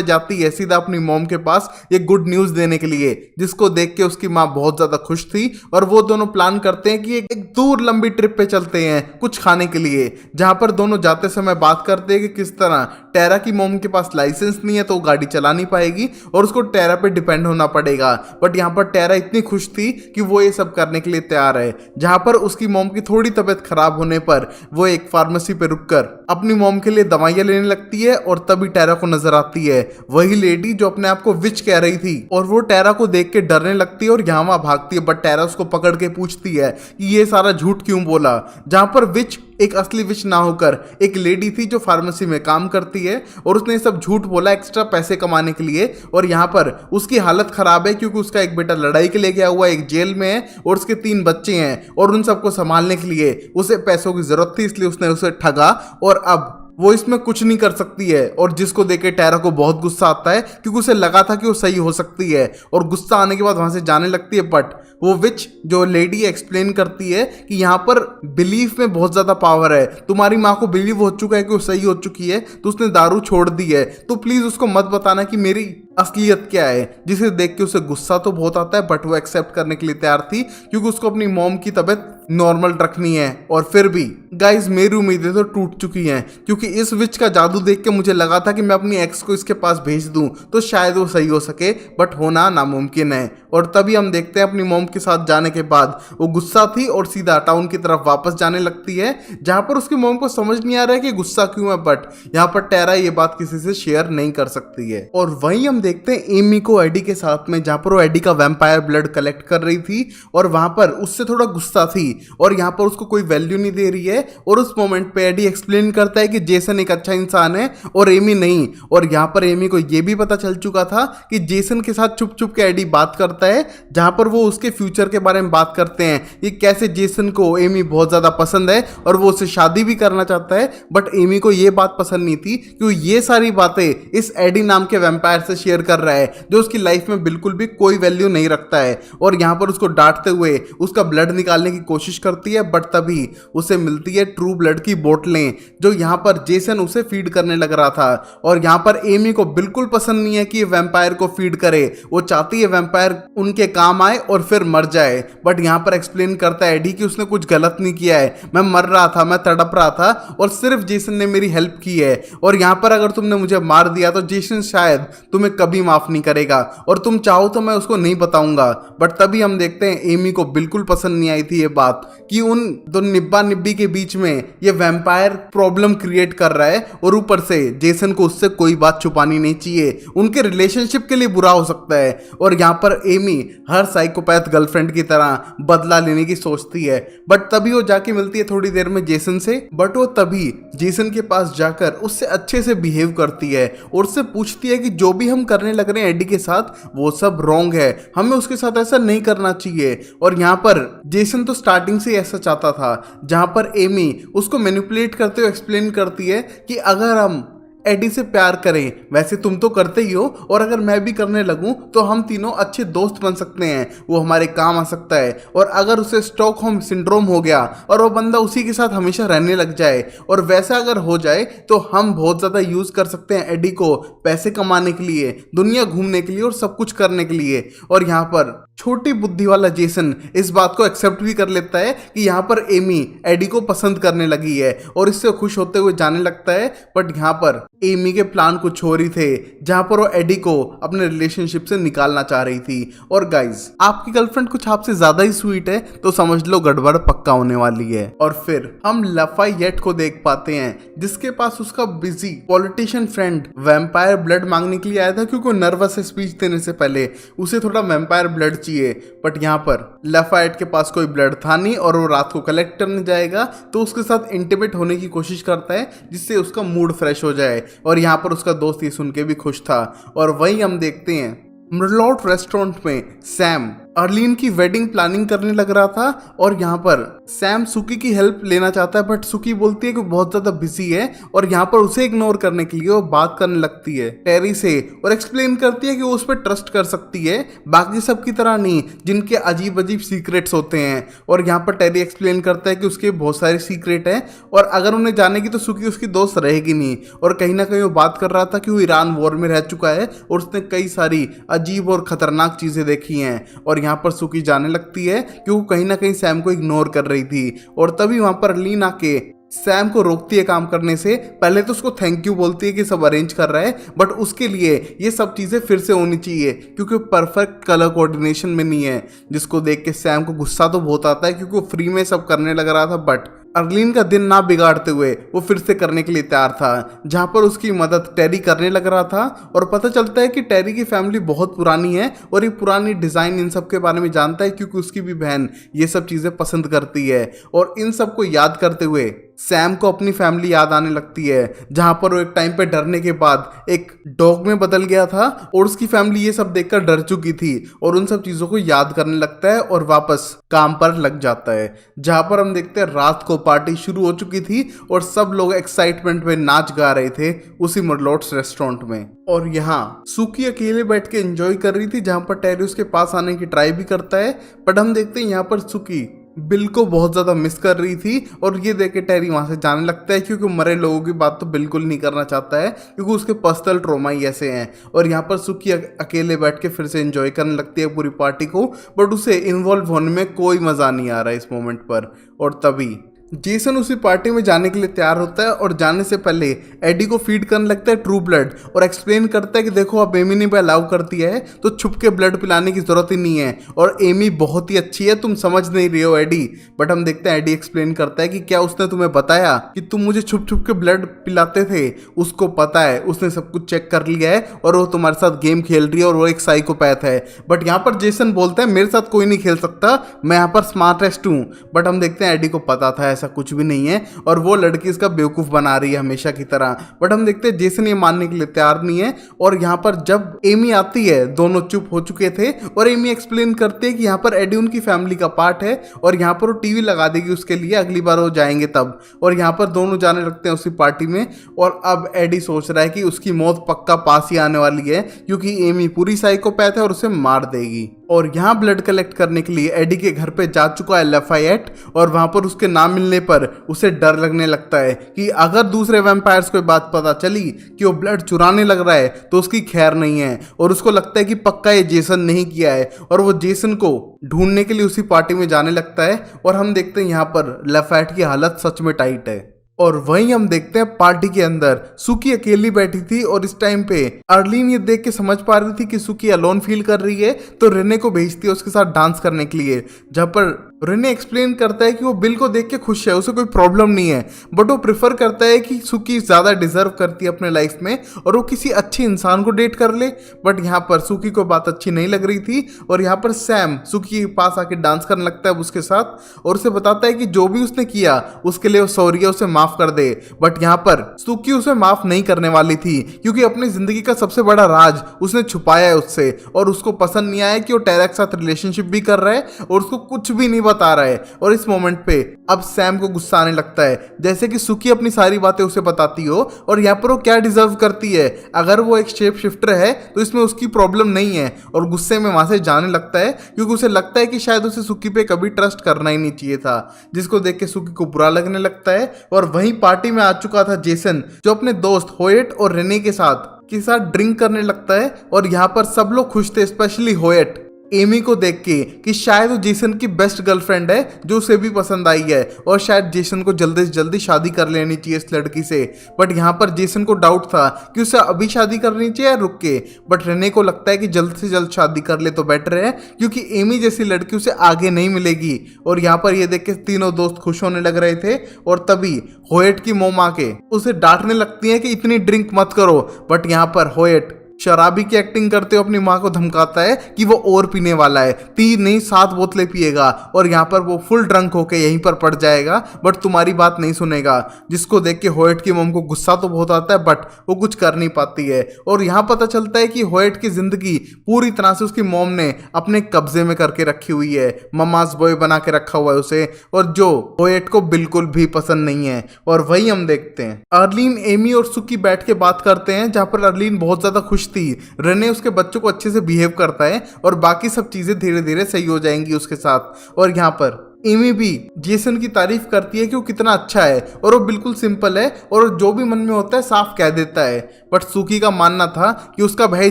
जाती है सीधा अपनी मॉम के पास ये गुड न्यूज देने के लिए, जिसको देख के उसकी माँ बहुत ज्यादा खुश थी। और वो दोनों प्लान करते हैं कि एक दूर लंबी ट्रिप पे चलते हैं कुछ खाने के लिए, जहां पर दोनों जाते समय बात करते हैं कि किस तरह टेरा की मॉम के पास लाइसेंस नहीं है तो वो गाड़ी चला नहीं पाएगी और उसको टेरा पे डिपेंड होना पड़ेगा। बट यहाँ पर टेरा इतनी खुश थी कि वो ये सब करने के लिए तैयार है। जहां पर उसकी मॉम की थोड़ी तबीयत खराब होने पर वो एक फार्मेसी पे रुककर अपनी मॉम के लिए दवाइयां लेने लगती है। और तभी टेरा को नजर आती है वही लेडी जो अपने आप को विच कह रही थी और वो टेरा को देख के डरने लगती है और यहाँ वहां भागती है। बट टेरा उसको पकड़ के पूछती है कि ये सारा झूठ क्यों बोला, जहां पर विच एक असली विच ना होकर एक लेडी थी जो फार्मेसी में काम करती है और उसने सब झूठ बोला एक्स्ट्रा पैसे कमाने के लिए। और यहाँ पर उसकी हालत खराब है क्योंकि उसका एक बेटा लड़ाई के लिए गया हुआ एक जेल में है और उसके 3 बच्चे हैं और उन सबको संभालने के लिए उसे पैसों की जरूरत थी, इसलिए उसने उसे ठगा और अब वो इसमें कुछ नहीं कर सकती है। और जिसको देखे टेरा को बहुत गुस्सा आता है क्योंकि उसे लगा था कि वो सही हो सकती है और गुस्सा आने के बाद वहां से जाने लगती है। बट वो विच जो लेडी एक्सप्लेन करती है कि यहाँ पर बिलीफ में बहुत ज्यादा पावर है, तुम्हारी माँ को बिलीव हो चुका है कि वो सही हो चुकी है तो उसने दारू छोड़ दी है, तो प्लीज उसको मत बताना कि मेरी असलियत क्या है। जिसे देख के उसे गुस्सा तो बहुत आता है बट वो एक्सेप्ट करने के लिए तैयार थी क्योंकि उसको अपनी मॉम की तबीयत नॉर्मल रखनी है। और फिर भी गाइज मेरी उम्मीदें तो टूट चुकी हैं क्योंकि इस विच का जादू देख के मुझे लगा था कि मैं अपनी एक्स को इसके पास भेज दूं तो शायद वो सही हो सके, बट होना नामुमकिन है। और तभी हम देखते हैं अपनी मॉम के साथ जाने के बाद वो गुस्सा थी और सीधा टाउन की तरफ वापस जाने लगती है, जहां पर उसकी मॉम को समझ नहीं आ रहा है कि गुस्सा क्यों है। बट यहाँ पर टेरा ये बात किसी से शेयर नहीं कर सकती है। और वहीं हम देखते हैं एमी को एडी के साथ में, जहां पर वो एडी का वैम्पायर ब्लड कलेक्ट कर रही थी और वहां पर उससे थोड़ा गुस्सा थी और यहाँ पर उसको कोई वैल्यू नहीं दे रही है। और उस मोमेंट पे एडी एक्सप्लेन करता है कि जेसन एक अच्छा इंसान है और एमी नहीं। और यहाँ पर एमी को यह भी पता चल चुका था कि जेसन के साथ चुप चुप के एडी बात करता है, जहां पर वो उसके फ्यूचर के बारे में बात करते हैं कि कैसे जेसन को एमी बहुत ज्यादा पसंद है और वो उससे शादी भी करना चाहता है। बट एमी को ये बात पसंद नहीं थी कि वो ये सारी बातें इस एडी नाम के वैम्पायर से शेयर कर रहा है जो उसकी लाइफ में बिल्कुल भी कोई वैल्यू नहीं रखता है। और यहाँ पर उसको डांटते हुए उसका ब्लड निकालने की कोशिश करती है। बट तभी उसे मिलती है ट्रू ब्लड की बोतलें जो यहाँ पर जेसन उसे फीड करने लग रहा था। और यहाँ पर एमी को बिल्कुल पसंद नहीं है कि ये वैम्पायर को फीड करे, वो चाहती है वैम्पायर उनके काम आए और फिर मर जाए। बट यहाँ पर एक्सप्लेन करता है एडी कि उसने कुछ गलत नहीं किया है, मैं मर रहा था, मैं तड़प रहा था और सिर्फ जेसन ने मेरी हेल्प की है। और यहाँ पर अगर तुमने मुझे मार दिया तो जेसन शायद तुम्हें कभी माफ नहीं करेगा और तुम चाहो तो मैं उसको नहीं बताऊंगा। बट तभी हम देखते हैं एमी को बिल्कुल पसंद नहीं आई थी ये बात कि उन दो निब्बा निब्बी के बीच में ये वैम्पायर प्रॉब्लम क्रिएट कर रहा है और ऊपर से जेसन को उससे कोई बात छुपानी नहीं चाहिए, उनके रिलेशनशिप के लिए बुरा हो सकता है। और यहाँ पर एमी हर साइकोपैथ गर्लफ्रेंड की तरह बदला लेने की सोचती है। बट तभी वो जाके मिलती है थोड़ी देर में जेसन से। बट वो तभी जेसन के पास जाकर उससे अच्छे से बिहेव करती है और उससे पूछती है कि जो भी हम करने लग रहे हैं एडी के साथ वो सब रॉन्ग है, हमें उसके साथ ऐसा नहीं करना चाहिए। और यहाँ पर जेसन तो स्टार्टिंग से ऐसा चाहता था, जहां पर एमी उसको मैनिपुलेट करते हुए एक्सप्लेन करती है कि अगर हम एडी से प्यार करें, वैसे तुम तो करते ही हो, और अगर मैं भी करने लगूं तो हम तीनों अच्छे दोस्त बन सकते हैं, वो हमारे काम आ सकता है। और अगर उसे स्टॉकहोम सिंड्रोम हो गया और वो बंदा उसी के साथ हमेशा रहने लग जाए और वैसा अगर हो जाए तो हम बहुत ज़्यादा यूज़ कर सकते हैं एडी को पैसे कमाने के लिए, दुनिया घूमने के लिए और सब कुछ करने के लिए। और यहाँ पर छोटी बुद्धि वाला जेसन इस बात को एक्सेप्ट भी कर लेता है कि यहाँ पर एमी एडी को पसंद करने लगी है और इससे खुश होते हुए जाने लगता है। बट यहाँ पर एमी के प्लान कुछ हो रही थे, जहां पर वो एडी को अपने रिलेशनशिप से निकालना चाह रही थी। और गाइस, आपकी गर्लफ्रेंड कुछ आपसे ज्यादा ही स्वीट है तो समझ लो गड़बड़ पक्का होने वाली है। और फिर हम लाफायेट को देख पाते हैं, जिसके पास उसका busy politician friend vampire blood मांगने के लिए आया था, क्योंकि नर्वस है स्पीच देने से पहले, उसे थोड़ा वैम्पायर ब्लड चाहिए। बट यहाँ पर लाफायेट के पास कोई ब्लड था नहीं और वो रात को कलेक्ट करने जाएगा, तो उसके साथ इंटीमेट होने की कोशिश करता है जिससे उसका मूड फ्रेश हो जाए। और यहाँ पर उसका दोस्त ये सुन के भी खुश था। और वहीं हम देखते हैं मर्लॉट रेस्टोरेंट में सैम अर्लीन की वेडिंग प्लानिंग करने लग रहा था। और यहाँ पर सैम सुकी की हेल्प लेना चाहता है, बट सुकी बोलती है कि बहुत ज्यादा बिजी है। और यहाँ पर उसे इग्नोर करने के लिए वो बात करने लगती है टेरी से और एक्सप्लेन करती है कि वो उस पर ट्रस्ट कर सकती है, बाकी सब की तरह नहीं जिनके अजीब अजीब सीक्रेट्स होते हैं। और यहाँ पर टेरी एक्सप्लेन करता है कि उसके बहुत सारे सीक्रेट हैं और अगर उन्हें जानेगी तो सुकी उसकी दोस्त रहेगी नहीं। और कहीं ना कहीं वो बात कर रहा था कि वो ईरान वॉर में रह चुका है और उसने कई सारी अजीब और खतरनाक चीजें देखी हैं। और यहाँ पर सुकी जाने लगती है कि वो कहीं ना कहीं सैम को इग्नोर कर रही थी। और तभी वहां पर अर्लीन आके सैम को रोकती है काम करने से। पहले तो उसको थैंक यू बोलती है कि सब अरेंज कर रहा है, बट उसके लिए ये सब चीजें फिर से होनी चाहिए क्योंकि परफेक्ट कलर कोऑर्डिनेशन में नहीं है। जिसको देख के सैम को गुस्सा तो बहुत आता है क्योंकि वो फ्री में सब करने लग रहा था, बट अर्लीन का दिन ना बिगाड़ते हुए वो फिर से करने के लिए तैयार था। जहां पर उसकी मदद टेरी करने लग रहा था और पता चलता है कि टेरी की फैमिली बहुत पुरानी है और ये पुरानी डिजाइन इन सब के बारे में जानता है क्योंकि उसकी भी बहन ये सब चीजें पसंद करती है। और इन सब को याद करते हुए सैम को अपनी फैमिली याद आने लगती है, जहां पर वो एक टाइम पे डरने के बाद एक डॉग में बदल गया था और उसकी फैमिली ये सब देखकर डर चुकी थी और उन सब चीजों को याद करने लगता है और वापस काम पर लग जाता है। जहां पर हम देखते हैं रात को पार्टी शुरू हो चुकी थी और सब लोग एक्साइटमेंट में नाच गा रहे थे उसी मर्लॉट्स रेस्टोरेंट में। और यहाँ सुकी अकेले बैठ के एंजॉय कर रही थी, जहां पर टेरी उसके पास आने की ट्राई भी करता है, बट हम देखते हैं यहाँ पर सुकी बिल को बहुत ज्यादा मिस कर रही थी। और ये देख के टेरी वहां से जाने लगता है क्योंकि मरे लोगों की बात तो बिल्कुल नहीं करना चाहता है क्योंकि उसके पर्सनल ट्रॉमा ही ऐसे हैं। और यहाँ पर सुकी अकेले बैठ के फिर से एंजॉय करने लगती है पूरी पार्टी को, बट उसे इन्वॉल्व होने में कोई मजा नहीं आ रहा है इस मोमेंट पर। और तभी जेसन उसी पार्टी में जाने के लिए तैयार होता है और जाने से पहले एडी को फीड करने लगता है ट्रू ब्लड और एक्सप्लेन करता है कि देखो अब एमी ने भी अलाउ कर दिया है तो छुप के ब्लड पिलाने की जरूरत ही नहीं है और एमी बहुत ही अच्छी है, तुम समझ नहीं रहे हो एडी। बट हम देखते हैं एडी एक्सप्लेन करता है कि क्या उसने तुम्हें बताया कि तुम मुझे छुप छुप के ब्लड पिलाते थे? उसको पता है, उसने सब कुछ चेक कर लिया है और वो तुम्हारे साथ गेम खेल रही है और वो एक साइकोपैथ है। बट यहाँ पर जेसन बोलता है मेरे साथ कोई नहीं खेल सकता, मैं यहाँ पर स्मार्टेस्ट हूँ। बट हम देखते हैं एडी को पता था ऐसा कुछ भी नहीं है और वो लड़की इसका बेवकूफ बना रही है हमेशा की तरह। बट हम देखते हैं जेसन ये मानने के लिए तैयार नहीं है। और यहाँ पर जब एमी आती है दोनों चुप हो चुके थे और एमी एक्सप्लेन करते हैं कि यहाँ पर एडी उनकी फैमिली का पार्ट है और यहाँ पर वो टीवी लगा देगी उसके लिए, अगली बार वो जाएंगे तब। और यहाँ पर दोनों जाने लगते हैं उसी पार्टी में। और अब एडी सोच रहा है कि उसकी मौत पक्का पास ही आने वाली है क्योंकि एमी पूरी साइकोपैथ है और उसे मार देगी। और यहाँ ब्लड कलेक्ट करने के लिए एडी के घर पे जा चुका है लाफायेट और वहां पर उसके ना मिलने पर उसे डर लगने लगता है कि अगर दूसरे वैम्पायर्स को बात पता चली कि वो ब्लड चुराने लग रहा है तो उसकी खैर नहीं है। और उसको लगता है कि पक्का ये जेसन नहीं किया है और वो जेसन को ढूंढने के लिए उसी पार्टी में जाने लगता है। और हम देखते हैं यहाँ पर लाफायेट की हालत सच में टाइट है। और वहीं हम देखते हैं पार्टी के अंदर सुकी अकेली बैठी थी और इस टाइम पे अर्लीन ये देख के समझ पा रही थी कि सुकी अलोन फील कर रही है तो रेने को भेजती है उसके साथ डांस करने के लिए, जहां पर रेने एक्सप्लेन करता है कि वो बिल को देख के खुश है, उसे कोई प्रॉब्लम नहीं है, बट वो प्रेफर करता है कि सुकी ज्यादा डिजर्व करती है अपने लाइफ में और वो किसी अच्छे इंसान को डेट कर ले। बट यहाँ पर सुकी को बात अच्छी नहीं लग रही थी और यहाँ पर सैम सुकी के पास आके डांस करने लगता है उसके साथ और उसे बताता है कि जो भी उसने किया उसके लिए वो सॉरी है, उसे माफ कर दे। बट यहाँ पर सुकी उसे माफ नहीं करने वाली थी क्योंकि अपनी जिंदगी का सबसे बड़ा राज उसने छुपाया है उससे और उसको पसंद नहीं आया कि वो टेरा के साथ रिलेशनशिप भी कर रहा है और उसको कुछ भी नहीं बता रहा है। और इस मोमेंट पे अब सैम को गुस्सा आने लगता है, जैसे कि सुकी अपनी सारी बातें उसे बताती हो और यहाँ पर वो क्या डिजर्व करती है। अगर वो एक शेप शिफ्टर है तो इसमें उसकी प्रॉब्लम नहीं है और गुस्से में वहां से जाने लगता है क्योंकि उसे लगता है कि शायद उसे सुकी पे कभी ट्रस्ट करना ही नहीं चाहिए था, जिसको देख के सुकी को बुरा लगने लगता है। और वहीं पार्टी में आ चुका था जेसन जो अपने दोस्त होयट और रेने के साथ ड्रिंक करने लगता है और यहाँ पर सब लोग खुश थे, स्पेशली होयट। एमी को देख के कि शायद वो जेसन की बेस्ट गर्लफ्रेंड है जो उसे भी पसंद आई है और शायद जेसन को जल्दी से जल्दी शादी कर लेनी चाहिए इस लड़की से। बट यहाँ पर जेसन को डाउट था कि उसे अभी शादी करनी चाहिए या रुक के, बट रेने को लगता है कि जल्द से जल्द शादी कर ले तो बेटर है क्योंकि एमी जैसी लड़की उसे आगे नहीं मिलेगी। और यहाँ पर ये देख के तीनों दोस्त खुश होने लग रहे थे और तभी होएट की मोम आके उसे डांटने लगती है कि इतनी ड्रिंक मत करो। बट यहाँ पर होएट शराबी की एक्टिंग करते हुए अपनी माँ को धमकाता है कि वो और पीने वाला है, 3 नहीं 7 बोतलें पिएगा और यहाँ पर वो फुल ड्रंक होके यहीं पर पड़ जाएगा बट तुम्हारी बात नहीं सुनेगा। जिसको देख के होएट की मॉम को गुस्सा तो बहुत आता है बट वो कुछ कर नहीं पाती है। और यहाँ पता चलता है कि होएट की जिंदगी पूरी तरह से उसकी मॉम ने अपने कब्जे में करके रखी हुई है, ममाज बॉय बना के रखा हुआ है उसे, और जो होएट को बिल्कुल भी पसंद नहीं है। और वही हम देखते हैं अर्लीन, एमी और सुकी बैठ के बात करते हैं जहाँ पर अर्लीन बहुत ज्यादा खुश थी। रेने उसके बच्चों को अच्छे से बिहेव करता है और बाकी सब चीजें धीरे धीरे सही हो जाएंगी उसके साथ। और यहाँ पर एमी भी जेसन की तारीफ करती है कि वो कितना अच्छा है और वो बिल्कुल सिंपल है और जो भी मन में होता है साफ कह देता है। बट सुकी का मानना था कि उसका भाई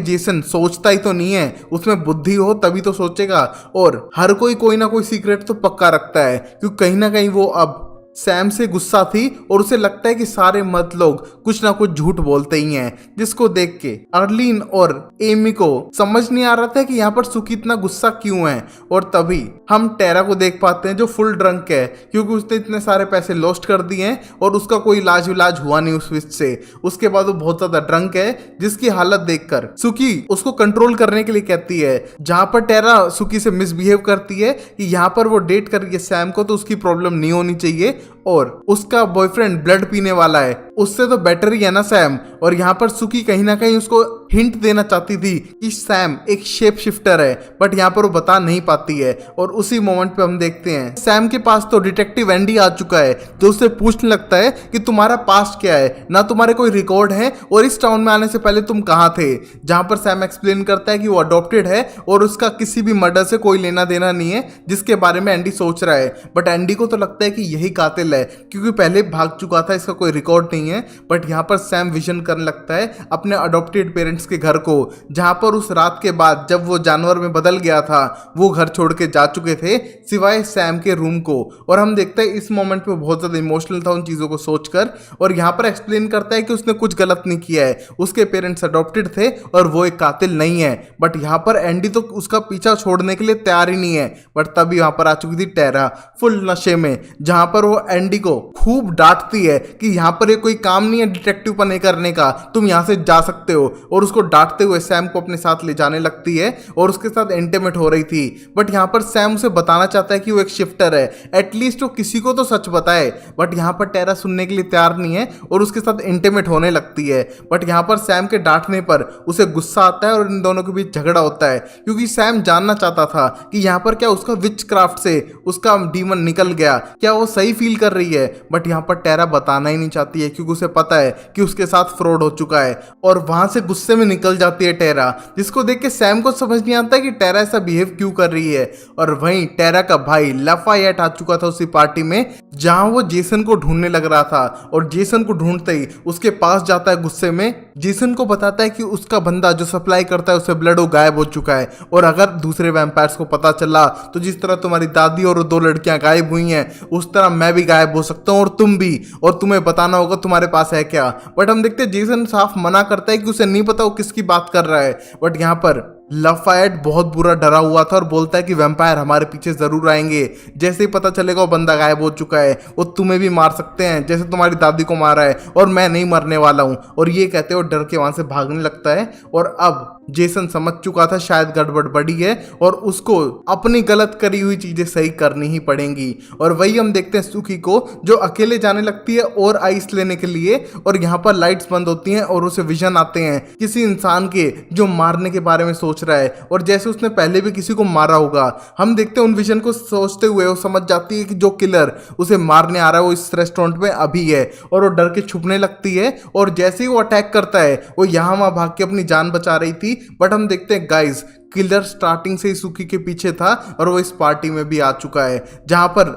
जेसन सोचता ही तो नहीं है, उसमें बुद्धि हो तभी तो सोचेगा और हर कोई ना कोई सीक्रेट तो पक्का रखता है क्योंकि कहीं ना कहीं वो अब सैम से गुस्सा थी और उसे लगता है कि सारे मर्द लोग कुछ ना कुछ झूठ बोलते ही हैं। जिसको देख के अर्लीन और एमी को समझ नहीं आ रहा था कि यहाँ पर सुकी इतना गुस्सा क्यों है। और तभी हम टेरा को देख पाते हैं जो फुल ड्रंक है क्योंकि उसने इतने सारे पैसे लॉस्ट कर दिए हैं और उसका कोई इलाज हुआ नहीं उस विच से। उसके बाद वो बहुत ज्यादा ड्रंक है जिसकी हालत देखकर सुकी उसको कंट्रोल करने के लिए कहती है, जहां पर टेरा सुकी से मिसबिहेव करती है कि यहाँ पर वो डेट कर रही है सैम को तो उसकी प्रॉब्लम नहीं होनी चाहिए और उसका बॉयफ्रेंड ब्लड पीने वाला है, उससे तो बेटर ही है ना सैम। और यहाँ पर सुकी कहीं ना कहीं उसको हिंट देना चाहती थी कि सैम एक शेप शिफ्टर है बट यहाँ पर वो बता नहीं पाती है। और उसी मोमेंट पे हम देखते हैं सैम के पास तो डिटेक्टिव एंडी आ चुका है जो उससे पूछने लगता है कि तुम्हारा पास्ट क्या है, ना तुम्हारे कोई रिकॉर्ड है और इस टाउन में आने से पहले तुम कहाँ थे। जहां पर सैम एक्सप्लेन करता है कि वो अडॉप्टेड है और उसका किसी भी मर्डर से कोई लेना देना नहीं है जिसके बारे में एंडी सोच रहा है। बट एंडी को तो लगता है कि यही कातिल है क्योंकि पहले भाग चुका था, इसका कोई रिकॉर्ड नहीं है। बट यहाँ पर सैम विजन करने लगता है अपने अडॉप्टेड पेरेंट्स के घर को, जहां पर उस रात के बाद जब वो जानवर में बदल गया था वो घर छोड़ के जा चुके थे सिवाय सैम के रूम को। और हम देखते हैं इस मोमेंट पे बहुत ज्यादा इमोशनल था उन चीजों को सोचकर और यहाँ पर एक्सप्लेन करता है कि उसने कुछ गलत नहीं किया है, उसके पेरेंट्स अडॉप्टेड थे और वो एक कातिल नहीं है। बट यहाँ पर एंडी तो उसका पीछा छोड़ने के लिए तैयार ही नहीं है। बट तभी यहाँ पर आ चुकी थी टेरा फुल नशे में, जहां पर वो एंडी को खूब डांटती है कि यहाँ पर ये कोई काम नहीं है डिटेक्टिव पने करने का, तुम यहाँ से जा सकते हो। और उसको डांटते हुए सैम को अपने साथ ले जाने लगती है और उसके साथ इंटीमेट हो रही थी। बट यहाँ पर सैम उसे बताना चाहता है कि वो एक शिफ्टर है, एटलीस्ट वो किसी को तो सच बताए। बट यहाँ पर टेरा सुनने के लिए तैयार नहीं है और उसके साथ इंटीमेट होने लगती है। बट यहाँ पर सैम के डांटने पर उसे गुस्सा आता है और इन दोनों के बीच झगड़ा होता है क्योंकि सैम जानना चाहता था कि यहाँ पर क्या उसका विच क्राफ्ट से उसका डीमन निकल गया, क्या वो सही फील कर रही है। बट यहाँ पर टेरा बताना ही नहीं चाहती है क्योंकि उसे पता है कि उसके साथ फ्रॉड हो चुका है और वहां से गुस्से में निकल जाती है टेरा, जिसको देख के सैम को समझ नहीं आता कि टेरा ऐसा बिहेव क्यों कर रही है। और वहीं टेरा का भाई लाफायेट आ चुका था उसी पार्टी में जहां वो जेसन को ढूंढने लग रहा था और जेसन को ढूंढते ही उसके पास जाता है गुस्से में, जेसन को बताता है कि उसका बंदा जो सप्लाई करता है उसे ब्लड वो गायब हो चुका है और अगर दूसरे वैम्पायर्स को पता चला तो जिस तरह तुम्हारी दादी और 2 लड़कियां गायब हुई हैं उस तरह मैं भी गायब हो सकता हूं और तुम भी, और तुम्हें बताना होगा तुम्हारे पास है क्या। बट हम देखते हैं जेसन साफ मना करता है कि उसे नहीं पता वो किसकी बात कर रहा है। बट यहाँ पर लाफायेट बहुत बुरा डरा हुआ था और बोलता है कि वैम्पायर हमारे पीछे जरूर आएंगे, जैसे ही पता चलेगा वो बंदा गायब हो चुका है वो तुम्हें भी मार सकते हैं जैसे तुम्हारी दादी को मारा है और मैं नहीं मरने वाला हूं। और ये कहते हो डर के वहां से भागने लगता है। और अब जेसन समझ चुका था शायद गड़बड़ बड़ी है और उसको अपनी गलत करी हुई चीजें सही करनी ही पड़ेंगी। और वही हम देखते हैं सुकी को जो अकेले जाने लगती है और आइस लेने के लिए और यहाँ पर लाइट्स बंद होती हैं और उसे विजन आते हैं किसी इंसान के जो मारने के बारे में सोच रहा है और जैसे उसने पहले भी किसी को मारा होगा। हम देखते हैं उन विजन को सोचते हुए वो समझ जाती है कि जो किलर उसे मारने आ रहा है वो इस रेस्टोरेंट में अभी है और वो डर के छुपने लगती है। और जैसे ही वो अटैक करता है वो यहाँ वहां भाग के अपनी जान बचा रही थी। बट हम देखते हैं गाइस किलर स्टार्टिंग से ही सुकी के पीछे था और वो इस पार्टी में भी आ चुका है जहां पर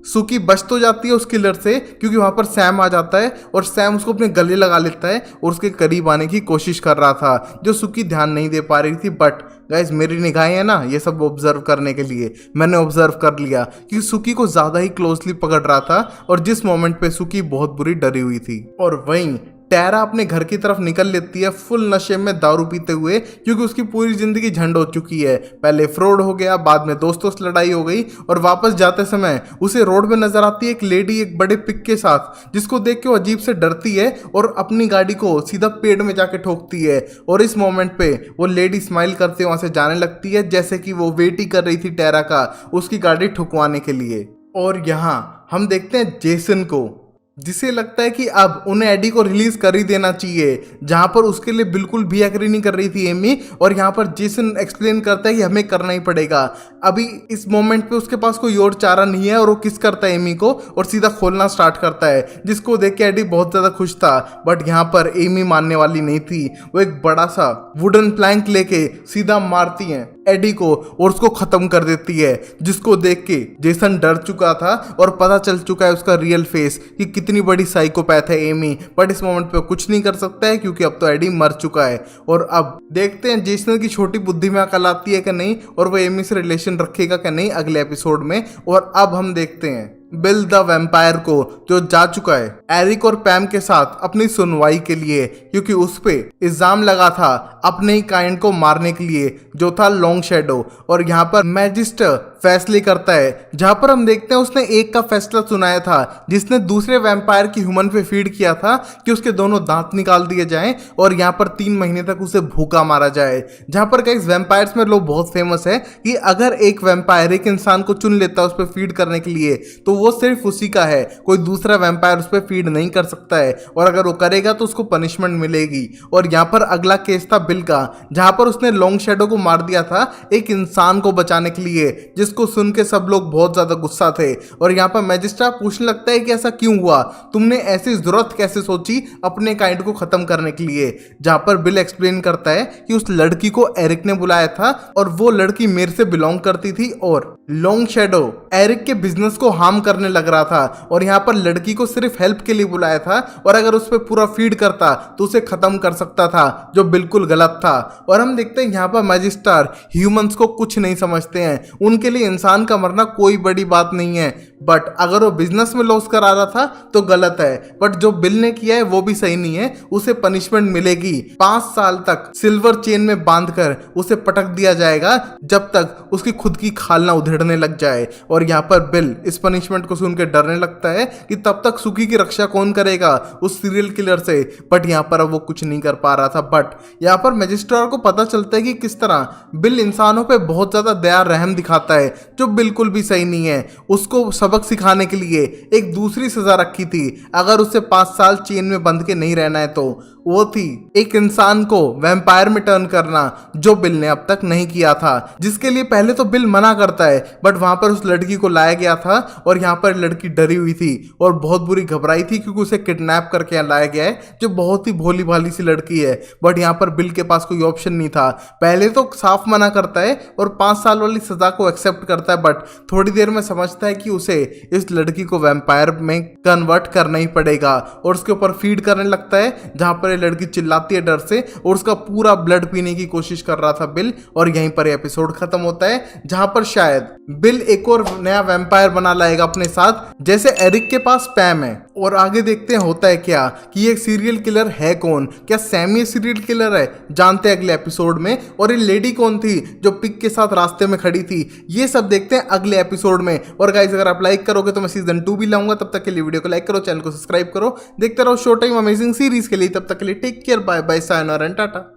सुकी बच तो जाती है उस किलर से, क्योंकि वहां पर सैम आ जाता है और सैम उसको अपने गले लगा लेता है और उसके करीब आने की कोशिश कर रहा था, जो सुकी ध्यान नहीं दे पा रही थी। बट गाइस मेरी निगाहें है ना ये सब ऑब्जर्व करने के लिए, मैंने ऑब्जर्व कर लिया कि सुकी को ज्यादा ही क्लोजली पकड़ रहा था और जिस मोमेंट पे सुकी बहुत बुरी डरी हुई थी। और वहीं टैरा अपने घर की तरफ निकल लेती है फुल नशे में दारू पीते हुए, क्योंकि उसकी पूरी जिंदगी झंड हो चुकी है। पहले फ्रॉड हो गया, बाद में दोस्तों से लड़ाई हो गई और वापस जाते समय उसे रोड में नजर आती है एक लेडी एक बड़े पिक के साथ, जिसको देख के वो अजीब से डरती है और अपनी गाड़ी को सीधा पेड़ में जाके ठोकती है। और इस मोमेंट पे वो लेडी स्माइल करते वहां से जाने लगती है, जैसे कि वो वेट ही कर रही थी टैरा का उसकी गाड़ी ठुकवाने के लिए। और यहाँ हम देखते हैं जेसन को, जिसे लगता है कि अब उन्हें एडी को रिलीज कर ही देना चाहिए, जहां पर उसके लिए बिल्कुल भी एग्री नहीं कर रही थी एमी। और यहाँ पर जेसन एक्सप्लेन करता है कि हमें करना ही पड़ेगा, अभी इस मोमेंट पे उसके पास कोई और चारा नहीं है। और वो किस करता है एमी को और सीधा खोलना स्टार्ट करता है, जिसको देख के एडी बहुत ज्यादा खुश था। बट यहाँ पर एमी मानने वाली नहीं थी, वो एक बड़ा सा वुडन प्लैंक लेके सीधा मारती है एडी को और उसको खत्म कर देती है, जिसको देख के जेसन डर चुका था और पता चल चुका है उसका रियल फेस कि कितनी बड़ी साइकोपैथ है एमी। बट इस मोमेंट पे कुछ नहीं कर सकता है, क्योंकि अब तो एडी मर चुका है। और अब देखते हैं जेसन की छोटी बुद्धि में अकल आती है कि नहीं, और वो एमी से रिलेशन रखेगा कि नहीं अगले एपिसोड में। और अब हम देखते हैं बिल द वैम्पायर को, जो जा चुका है एरिक और पैम के साथ अपनी सुनवाई के लिए, क्योंकि उस पे इल्जाम लगा था अपने ही काइंड को मारने के लिए, जो था लॉन्ग शैडो। और यहाँ पर मैजिस्टर फैसले करता है, जहां पर हम देखते हैं उसने एक का फैसला सुनाया था जिसने दूसरे वैम्पायर की ह्यूमन पे फीड किया था कि उसके दोनों दांत निकाल दिए जाएं और यहाँ पर 3 महीने तक उसे भूखा मारा जाए। जहां पर गाइस वैम्पायर्स में लोग बहुत फेमस है कि अगर एक वैम्पायर एक इंसान को चुन लेता है उस पर फीड करने के लिए, तो वो सिर्फ उसी का है, कोई दूसरा वैम्पायर उस पर फीड नहीं कर सकता है। और अगर वो करेगा तो उसको पनिशमेंट मिलेगी। और यहाँ पर अगला केस था बिल का, जहां पर उसने लॉन्ग शैडो को मार दिया था एक इंसान को बचाने के लिए, जिसको सुन के सब लोग बहुत ज्यादा गुस्सा थे। और यहाँ पर मैजिस्ट्रेट पूछने लगता है कि ऐसा क्यों हुआ, तुमने ऐसी जरूरत कैसे सोची अपने काइंड को खत्म करने के लिए। जहां पर बिल एक्सप्लेन करता है कि उस लड़की को एरिक ने बुलाया था और वो लड़की मेरे से बिलोंग करती थी और लॉन्ग शैडो एरिक के बिजनेस को हार्म करने लग रहा था। और यहाँ पर लड़की को सिर्फ हेल्प के लिए बुलाया था और अगर उस पर पूरा फीड करता तो उसे खत्म कर सकता था, जो बिल्कुल गलत था। और हम देखते हैं यहाँ पर मैजिस्टर ह्यूमंस को कुछ नहीं समझते हैं, उनके लिए इंसान का मरना कोई बड़ी बात नहीं है। बट अगर वो बिजनेस में लॉस करा रहा था तो गलत है, बट जो बिल ने किया है वो भी सही नहीं है, उसे पनिशमेंट मिलेगी। 5 साल तक सिल्वर चेन में बांधकर उसे पटक दिया जाएगा जब तक उसकी खुद की खाल ना उधेड़ने लग जाए। और यहाँ पर बिल इस पनिशमेंट को सुन के डरने लगता है कि तब तक सुकी की रक्षा कौन करेगा उस सीरियल किलर से। बट यहाँ पर अब वो कुछ नहीं कर पा रहा था। बट यहाँ पर मैजिस्ट्रेट को पता चलता है कि किस तरह बिल इंसानों पे बहुत ज्यादा दया रहम दिखाता है, जो बिल्कुल भी सही नहीं है। उसको सबक सिखाने के लिए एक दूसरी सजा रखी थी, अगर उसे 5 साल चेन में बंध के नहीं रहना है तो वो थी एक इंसान को वैम्पायर में टर्न करना, जो बिल ने अब तक नहीं किया था। जिसके लिए पहले तो बिल मना करता है, बट वहां पर उस लड़की को लाया गया था और यहाँ पर लड़की डरी हुई थी और बहुत बुरी घबराई थी, क्योंकि उसे किडनैप करके यहाँ लाया गया है, जो बहुत ही भोली भाली सी लड़की है। बट यहाँ पर बिल के पास कोई ऑप्शन नहीं था, पहले तो साफ मना करता है और 5 साल वाली सजा को एक्सेप्ट करता है, बट थोड़ी देर में समझता है कि उसे इस लड़की को वैम्पायर में कन्वर्ट करना ही पड़ेगा और उसके ऊपर फीड करने लगता है, जहां पर लड़की चिल्लाती है डर से और उसका पूरा ब्लड पीने की कोशिश कर रहा था बिल। और यहीं पर एपिसोड खत्म होता है, जहां पर शायद बिल एक और नया वैम्पायर बना लाएगा अपने साथ, जैसे एरिक के पास पैम है। और आगे देखते हैं होता है क्या, कि ये सीरियल किलर है कौन, क्या सैमी सीरियल किलर है, जानते हैं अगले एपिसोड में। और ये लेडी कौन थी जो पिक के साथ रास्ते में खड़ी थी, ये सब देखते हैं अगले एपिसोड में। और गाइस अगर आप लाइक करोगे तो मैं सीजन 2 भी लाऊंगा, तब तक के लिए वीडियो को लाइक करो, चैनल को सब्सक्राइब करो, देखते रहो शो टाइम अमेजिंग सीरीज के लिए। तब तक के लिए take care, bye bye, sayonara and Tata.